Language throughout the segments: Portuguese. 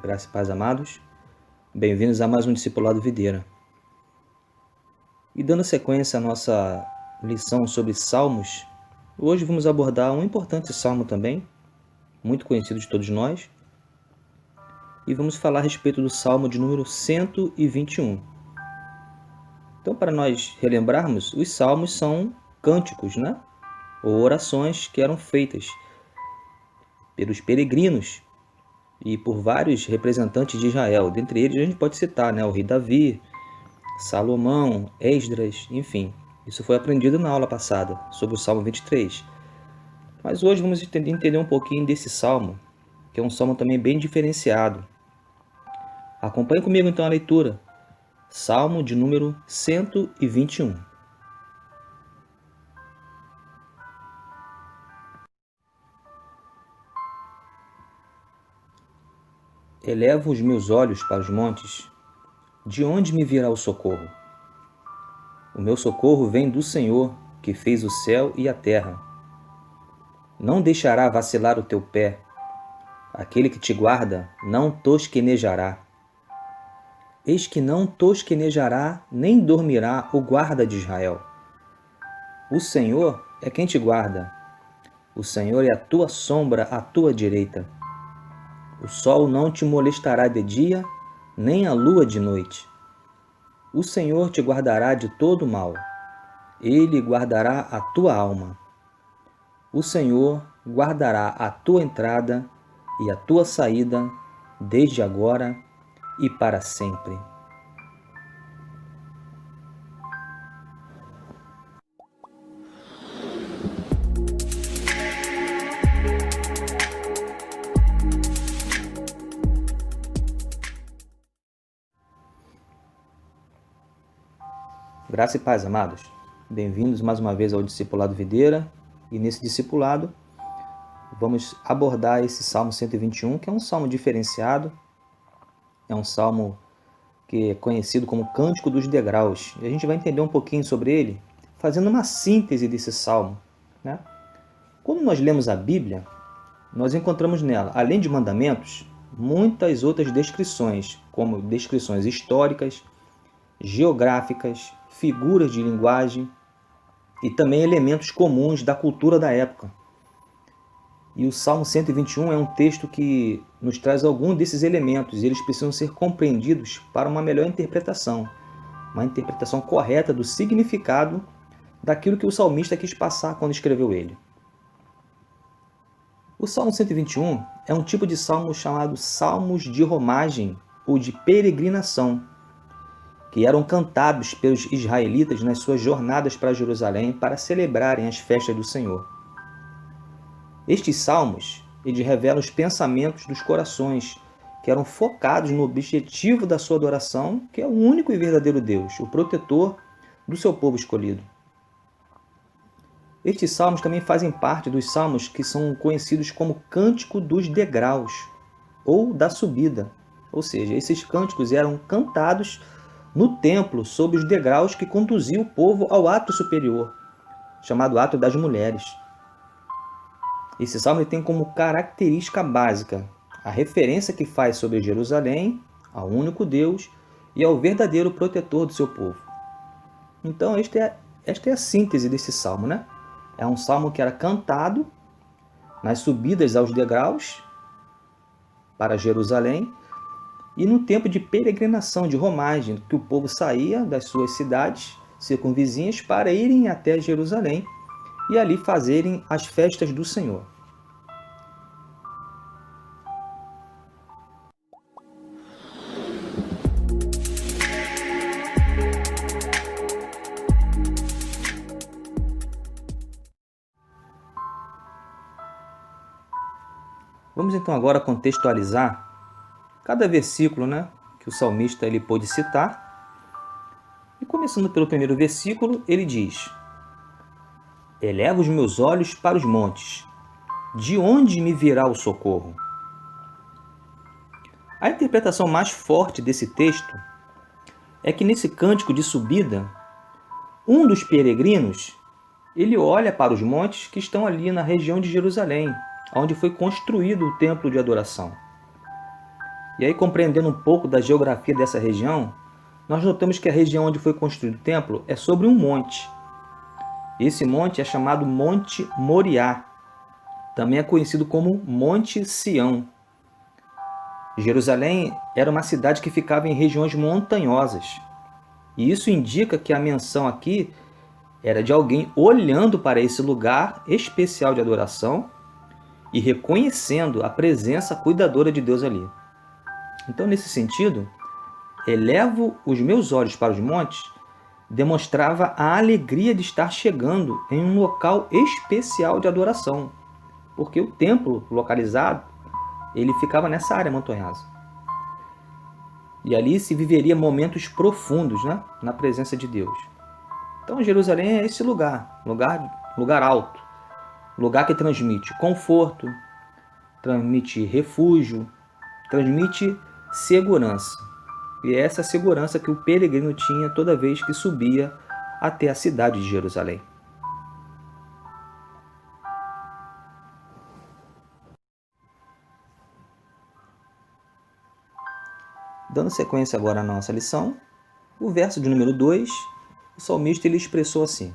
Graça e paz, amados. Bem-vindos a mais um Discipulado Videira. E dando sequência à nossa lição sobre Salmos, hoje vamos abordar um importante salmo também, muito conhecido de todos nós, e vamos falar a respeito do Salmo de número 121. Então, para nós relembrarmos, os salmos são cânticos, né? Ou orações que eram feitas pelos peregrinos e por vários representantes de Israel. Dentre eles a gente pode citar, né, o rei Davi, Salomão, Esdras, enfim. Isso foi aprendido na aula passada, sobre o Salmo 23. Mas hoje vamos entender um pouquinho desse salmo, que é um salmo também bem diferenciado. Acompanhe comigo então a leitura. Salmo de número 121. Elevo os meus olhos para os montes. De onde me virá o socorro? O meu socorro vem do Senhor, que fez o céu e a terra. Não deixará vacilar o teu pé. Aquele que te guarda não tosquenejará. Eis que não tosquenejará, nem dormirá o guarda de Israel. O Senhor é quem te guarda. O Senhor é a tua sombra à tua direita. O sol não te molestará de dia, nem a lua de noite. O Senhor te guardará de todo mal. Ele guardará a tua alma. O Senhor guardará a tua entrada e a tua saída, desde agora e para sempre. Graça e paz, amados. Bem-vindos mais uma vez ao Discipulado Videira. E nesse discipulado, vamos abordar esse Salmo 121, que é um salmo diferenciado. É um salmo que é conhecido como Cântico dos Degraus. E a gente vai entender um pouquinho sobre ele, fazendo uma síntese desse salmo, né? Quando nós lemos a Bíblia, nós encontramos nela, além de mandamentos, muitas outras descrições, como descrições históricas, geográficas, figuras de linguagem e também elementos comuns da cultura da época. E o Salmo 121 é um texto que nos traz alguns desses elementos e eles precisam ser compreendidos para uma melhor interpretação, uma interpretação correta do significado daquilo que o salmista quis passar quando escreveu ele. O Salmo 121 é um tipo de salmo chamado Salmos de Romagem ou de Peregrinação, que eram cantados pelos israelitas nas suas jornadas para Jerusalém para celebrarem as festas do Senhor. Estes salmos, eles revelam os pensamentos dos corações, que eram focados no objetivo da sua adoração, que é o único e verdadeiro Deus, o protetor do seu povo escolhido. Estes salmos também fazem parte dos salmos que são conhecidos como Cântico dos Degraus, ou da Subida. Ou seja, esses cânticos eram cantados no templo, sob os degraus que conduziam o povo ao ato superior, chamado Ato das Mulheres. Esse salmo tem como característica básica a referência que faz sobre Jerusalém, ao único Deus e ao verdadeiro protetor do seu povo. Então, esta é a síntese desse salmo, né? É um salmo que era cantado nas subidas aos degraus para Jerusalém, e no tempo de peregrinação, de romagem, que o povo saía das suas cidades circunvizinhas para irem até Jerusalém e ali fazerem as festas do Senhor. Vamos então agora contextualizar cada versículo, né, que o salmista ele pôde citar. E começando pelo primeiro versículo, ele diz: Elevo os meus olhos para os montes. De onde me virá o socorro? A interpretação mais forte desse texto é que nesse cântico de subida, um dos peregrinos, ele olha para os montes que estão ali na região de Jerusalém, onde foi construído o templo de adoração. E aí, compreendendo um pouco da geografia dessa região, nós notamos que a região onde foi construído o templo é sobre um monte. Esse monte é chamado Monte Moriá, também é conhecido como Monte Sião. Jerusalém era uma cidade que ficava em regiões montanhosas. E isso indica que a menção aqui era de alguém olhando para esse lugar especial de adoração e reconhecendo a presença cuidadora de Deus ali. Então, nesse sentido, elevo os meus olhos para os montes demonstrava a alegria de estar chegando em um local especial de adoração, porque o templo localizado, ele ficava nessa área montanhosa. E ali se viveria momentos profundos, né, na presença de Deus. Então Jerusalém é esse lugar alto, lugar que transmite conforto, transmite refúgio, transmite segurança. E é essa segurança que o peregrino tinha toda vez que subia até a cidade de Jerusalém. Dando sequência agora à nossa lição, o verso de número 2, o salmista ele expressou assim: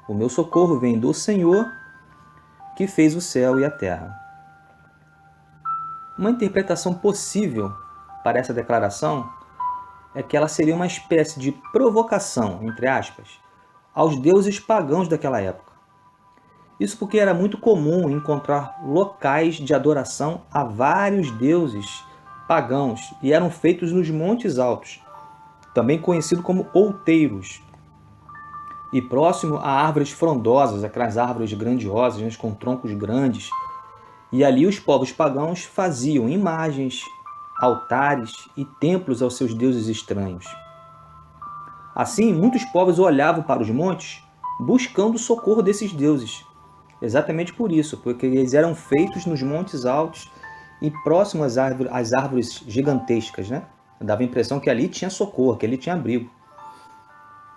o meu socorro vem do Senhor, que fez o céu e a terra. Uma interpretação possível para essa declaração é que ela seria uma espécie de provocação, entre aspas, aos deuses pagãos daquela época. Isso porque era muito comum encontrar locais de adoração a vários deuses pagãos e eram feitos nos montes altos, também conhecido como outeiros, e próximo a árvores frondosas, aquelas árvores grandiosas, né, com troncos grandes. E ali os povos pagãos faziam imagens, altares e templos aos seus deuses estranhos. Assim, muitos povos olhavam para os montes buscando o socorro desses deuses. Exatamente por isso, porque eles eram feitos nos montes altos e próximos às árvores gigantescas, né? Dava a impressão que ali tinha socorro, que ali tinha abrigo.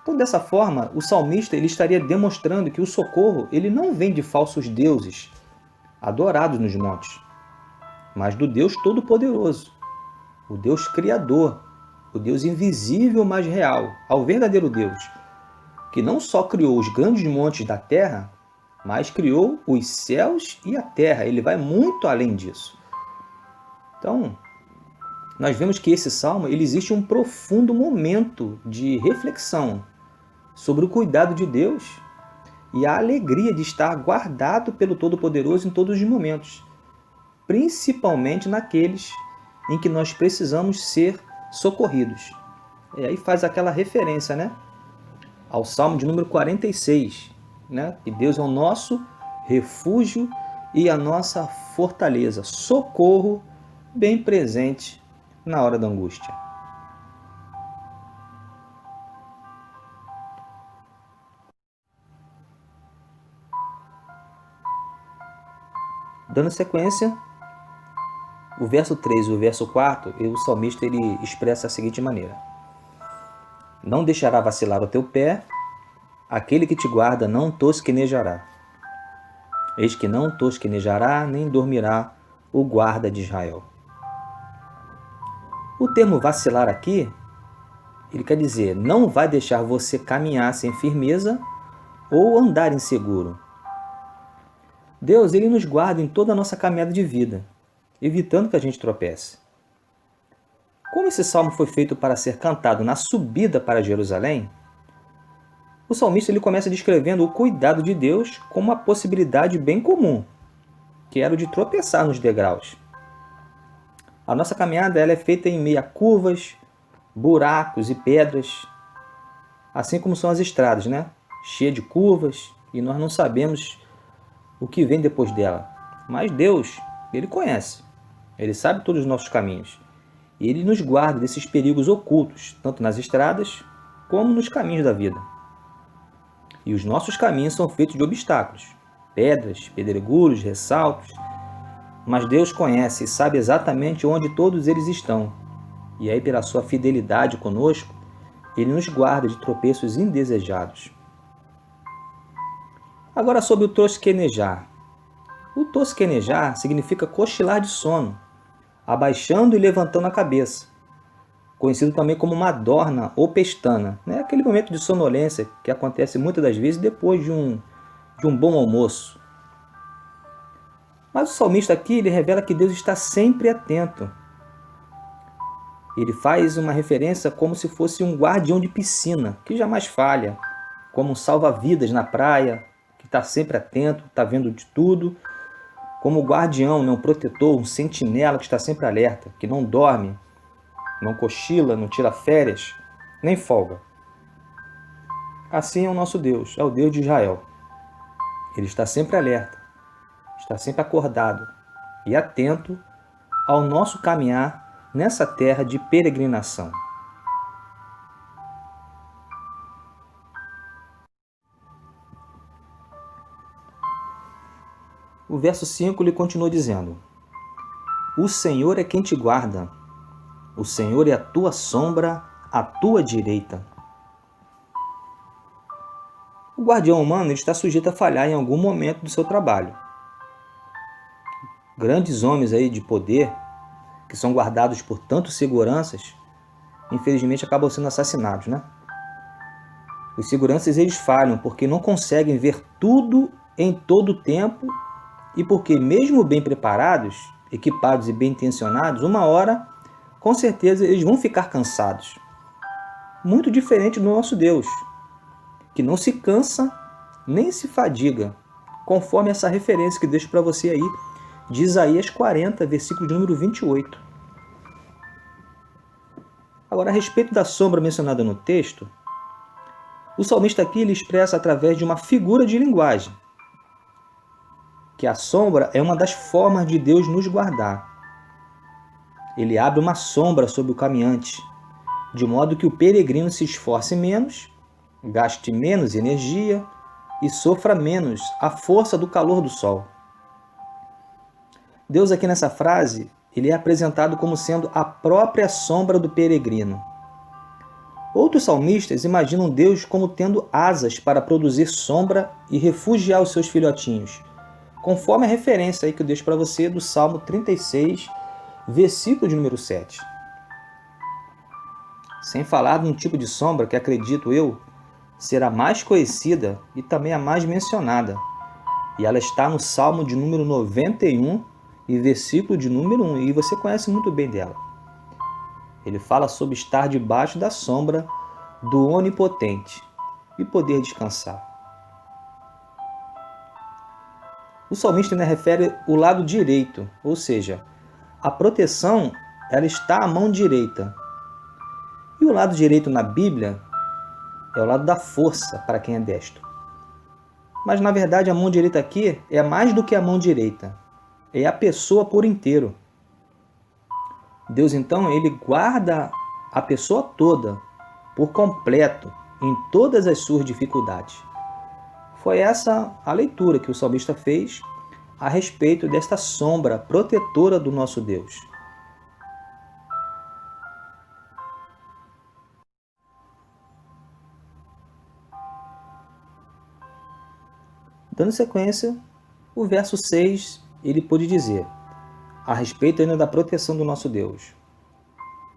Então, dessa forma, o salmista ele estaria demonstrando que o socorro ele não vem de falsos deuses adorados nos montes, mas do Deus Todo-Poderoso, o Deus Criador, o Deus invisível, mas real, ao verdadeiro Deus, que não só criou os grandes montes da terra, mas criou os céus e a terra. Ele vai muito além disso. Então, nós vemos que esse salmo ele existe um profundo momento de reflexão sobre o cuidado de Deus e a alegria de estar guardado pelo Todo-Poderoso em todos os momentos, principalmente naqueles em que nós precisamos ser socorridos. E aí faz aquela referência, né, ao Salmo de número 46, né, que Deus é o nosso refúgio e a nossa fortaleza, socorro bem presente na hora da angústia. Dando sequência, o verso 3 e o verso 4, o salmista ele expressa da seguinte maneira: não deixará vacilar o teu pé, aquele que te guarda não tosquenejará. Eis que não tosquenejará, nem dormirá o guarda de Israel. O termo vacilar aqui, ele quer dizer, não vai deixar você caminhar sem firmeza ou andar inseguro. Deus, ele nos guarda em toda a nossa caminhada de vida, evitando que a gente tropece. Como esse salmo foi feito para ser cantado na subida para Jerusalém, o salmista ele começa descrevendo o cuidado de Deus como uma possibilidade bem comum, que era o de tropeçar nos degraus. A nossa caminhada ela é feita em meio a curvas, buracos e pedras, assim como são as estradas, né? Cheia de curvas, e nós não sabemos o que vem depois dela. Mas Deus, ele conhece, ele sabe todos os nossos caminhos, e ele nos guarda desses perigos ocultos, tanto nas estradas como nos caminhos da vida. E os nossos caminhos são feitos de obstáculos, pedras, pedregulhos, ressaltos, mas Deus conhece e sabe exatamente onde todos eles estão. E aí, pela sua fidelidade conosco, ele nos guarda de tropeços indesejados. Agora sobre o tosquenejar. O tosquenejar significa cochilar de sono, abaixando e levantando a cabeça, conhecido também como madorna ou pestana, né? Aquele momento de sonolência que acontece muitas das vezes depois de um bom almoço. Mas o salmista aqui ele revela que Deus está sempre atento. Ele faz uma referência como se fosse um guardião de piscina, que jamais falha, como um salva-vidas na praia, que está sempre atento, está vendo de tudo, como guardião, um protetor, um sentinela que está sempre alerta, que não dorme, não cochila, não tira férias, nem folga. Assim é o nosso Deus, é o Deus de Israel. Ele está sempre alerta, está sempre acordado e atento ao nosso caminhar nessa terra de peregrinação. O verso 5 ele continua dizendo: O Senhor é quem te guarda, o Senhor é a tua sombra à tua direita. O guardião humano ele está sujeito a falhar em algum momento do seu trabalho. Grandes homens aí de poder, que são guardados por tantos seguranças, infelizmente acabam sendo assassinados, né? Os seguranças eles falham porque não conseguem ver tudo em todo o tempo e porque mesmo bem preparados, equipados e bem intencionados, uma hora, com certeza, eles vão ficar cansados. Muito diferente do nosso Deus, que não se cansa nem se fadiga, conforme essa referência que deixo para você aí, de Isaías 40, versículo de número 28. Agora, a respeito da sombra mencionada no texto, o salmista aqui ele expressa através de uma figura de linguagem, que a sombra é uma das formas de Deus nos guardar. Ele abre uma sombra sobre o caminhante, de modo que o peregrino se esforce menos, gaste menos energia e sofra menos a força do calor do sol. Deus aqui nessa frase, ele é apresentado como sendo a própria sombra do peregrino. Outros salmistas imaginam Deus como tendo asas para produzir sombra e refugiar os seus filhotinhos, conforme a referência aí que eu deixo para você do Salmo 36, versículo de número 7. Sem falar de um tipo de sombra que, acredito eu, será mais conhecida e também a mais mencionada. E ela está no Salmo de número 91 e versículo de número 1, e você conhece muito bem dela. Ele fala sobre estar debaixo da sombra do Onipotente e poder descansar. O salmista ainda refere o lado direito, ou seja, a proteção ela está à mão direita. E o lado direito na Bíblia é o lado da força para quem é destro. Mas na verdade a mão direita aqui é mais do que a mão direita, é a pessoa por inteiro. Deus então ele guarda a pessoa toda, por completo, em todas as suas dificuldades. Foi essa a leitura que o salmista fez a respeito desta sombra protetora do nosso Deus. Dando sequência, o verso 6, ele pôde dizer, a respeito ainda da proteção do nosso Deus.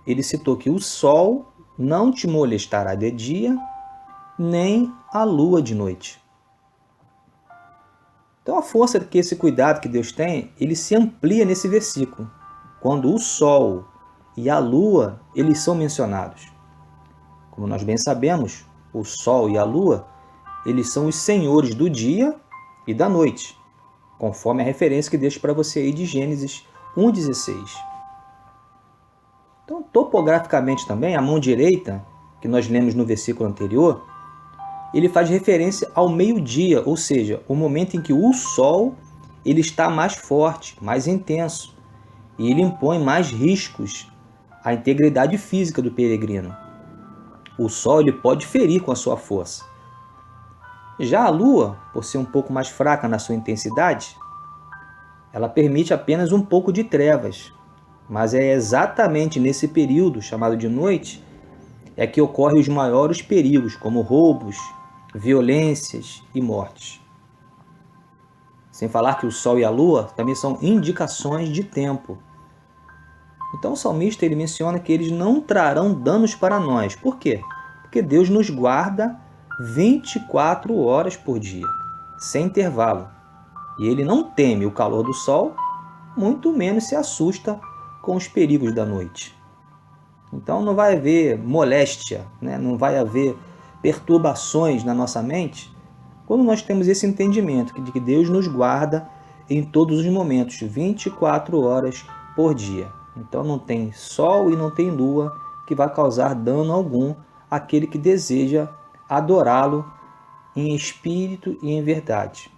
Ele citou que o sol não te molestará de dia, nem a lua de noite. Então a força que esse cuidado que Deus tem, ele se amplia nesse versículo, quando o sol e a lua, eles são mencionados. Como nós bem sabemos, o sol e a lua, eles são os senhores do dia e da noite, conforme a referência que deixo para você aí de Gênesis 1,16. Então, topograficamente também, a mão direita, que nós lemos no versículo anterior, ele faz referência ao meio-dia, ou seja, o momento em que o sol ele está mais forte, mais intenso, e ele impõe mais riscos à integridade física do peregrino. O sol ele pode ferir com a sua força. Já a lua, por ser um pouco mais fraca na sua intensidade, ela permite apenas um pouco de trevas, mas é exatamente nesse período, chamado de noite, é que ocorrem os maiores perigos, como roubos, violências e mortes. Sem falar que o sol e a lua também são indicações de tempo. Então o salmista ele menciona que eles não trarão danos para nós. Por quê? Porque Deus nos guarda 24 horas por dia, sem intervalo. E ele não teme o calor do sol, muito menos se assusta com os perigos da noite. Então não vai haver moléstia, né? Não vai haver perturbações na nossa mente quando nós temos esse entendimento de que Deus nos guarda em todos os momentos, 24 horas por dia. Então não tem sol e não tem lua que vai causar dano algum àquele que deseja adorá-lo em espírito e em verdade.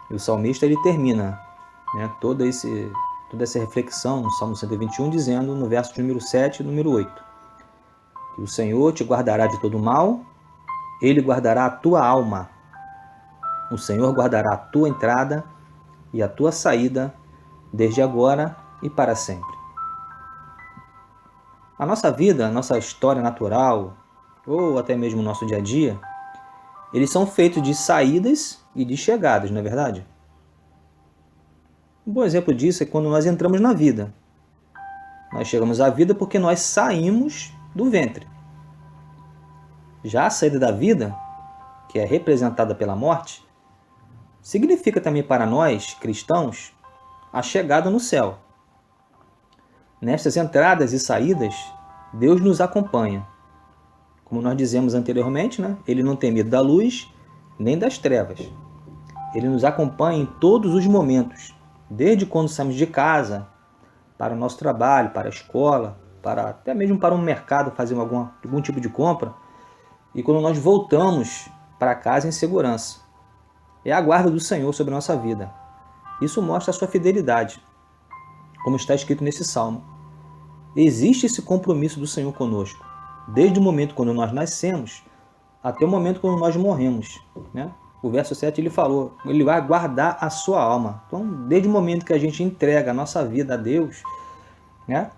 E o salmista ele termina, né, toda essa reflexão no Salmo 121, dizendo no verso de número 7 e número 8, que o Senhor te guardará de todo mal, Ele guardará a tua alma. O Senhor guardará a tua entrada e a tua saída, desde agora e para sempre. A nossa vida, a nossa história natural, ou até mesmo o nosso dia a dia, eles são feitos de saídas e de chegadas, não é verdade? Um bom exemplo disso é quando nós entramos na vida. Nós chegamos à vida porque nós saímos do ventre. Já a saída da vida, que é representada pela morte, significa também para nós, cristãos, a chegada no céu. Nestas entradas e saídas, Deus nos acompanha. Como nós dizemos anteriormente, né? Ele não tem medo da luz nem das trevas. Ele nos acompanha em todos os momentos, desde quando saímos de casa, para o nosso trabalho, para a escola, até mesmo para um mercado fazer algum tipo de compra, e quando nós voltamos para casa em segurança. É a guarda do Senhor sobre a nossa vida. Isso mostra a sua fidelidade, como está escrito nesse salmo. Existe esse compromisso do Senhor conosco, desde o momento quando nós nascemos até o momento quando nós morremos, né? O verso 7 ele falou, ele vai guardar a sua alma. Então, desde o momento que a gente entrega a nossa vida a Deus, né?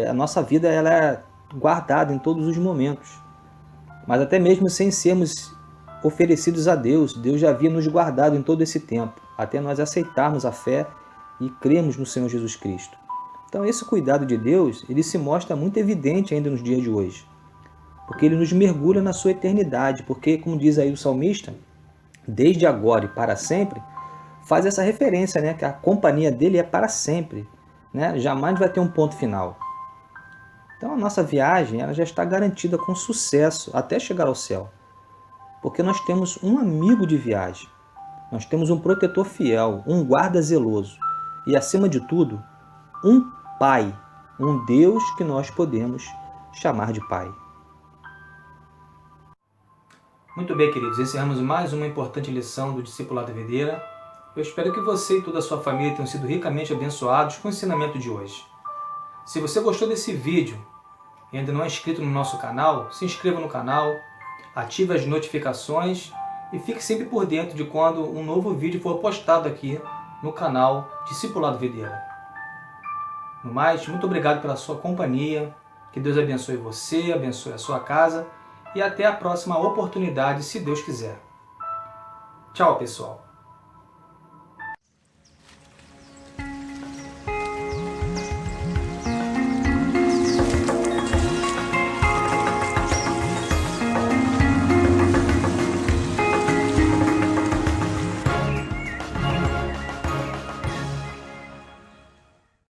A nossa vida ela é guardada em todos os momentos. Mas até mesmo sem sermos oferecidos a Deus, Deus já havia nos guardado em todo esse tempo, até nós aceitarmos a fé e cremos no Senhor Jesus Cristo. Então esse cuidado de Deus, ele se mostra muito evidente ainda nos dias de hoje, porque ele nos mergulha na sua eternidade, porque, como diz aí o salmista, desde agora e para sempre, faz essa referência, né, que a companhia dele é para sempre, né? Jamais vai ter um ponto final. Então a nossa viagem ela já está garantida com sucesso até chegar ao céu, porque nós temos um amigo de viagem, nós temos um protetor fiel, um guarda zeloso e, acima de tudo, um Pai, um Deus que nós podemos chamar de Pai. Muito bem, queridos, encerramos mais uma importante lição do Discipulado Videira. Eu espero que você e toda a sua família tenham sido ricamente abençoados com o ensinamento de hoje. Se você gostou desse vídeo e ainda não é inscrito no nosso canal, se inscreva no canal, ative as notificações e fique sempre por dentro de quando um novo vídeo for postado aqui no canal Discipulado Videira. No mais, muito obrigado pela sua companhia, que Deus abençoe você, abençoe a sua casa e até a próxima oportunidade, se Deus quiser. Tchau, pessoal!